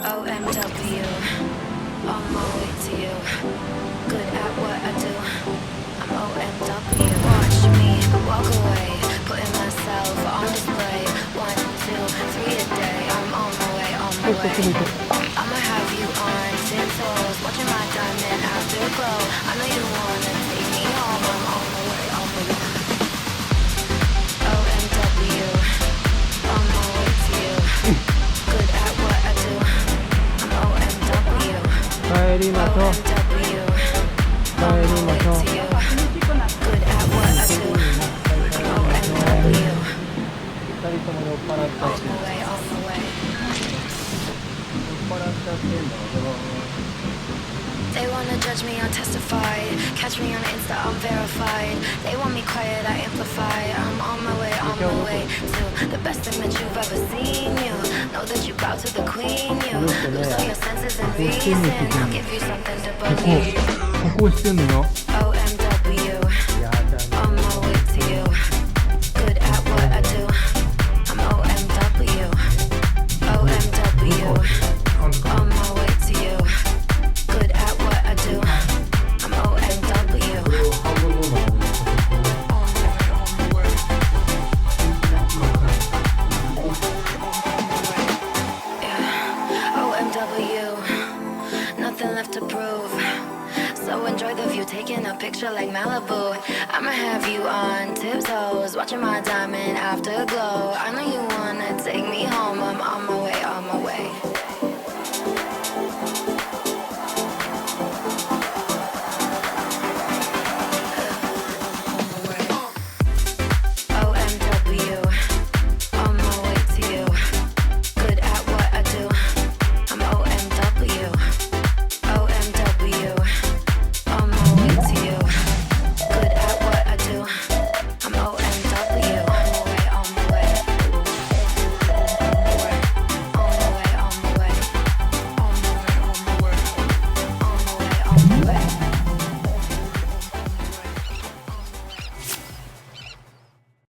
OMW, on my way to you. Good at what I do. I'm OMW. Watch me walk away, putting myself on display. 1, 2, 3 a day. I'm on my way, on my way. I'ma have you on 10 toes, watching my diamond afterglow. I know you wanna take me home. I'm on my way, on my way. OMW, on my way to you. Good at what I do. I'm OMW. 帰りましょう。 OMW, 帰りましょう。 to you. Good at what I do. I'm OMW. 二人とも酔っ払った On し、 my way, on my way. 酔っ払っちゃってんだけど。 They wanna judge me, I'll testify. Catch me on Insta, I'm verified. They want me quiet, I amplify. I'm on my way to the best thing that you've ever seen. You know that you bow to the queen. You lose all your senses and reason. I'll give you something to こ believe. こしてんのよ。 OMW, やだね。 on my way to you. Good at what I do. I'm OMW. OMW, on my way to you. Good at what I do. I'm OMW. 半分どうなの？ Yeah. OMW. Nothing left to prove. So enjoy the view, taking a picture like Malibu. I'ma have you on tiptoes, watching my diamond afterglow. I know you wanna take me home. I'm on my way.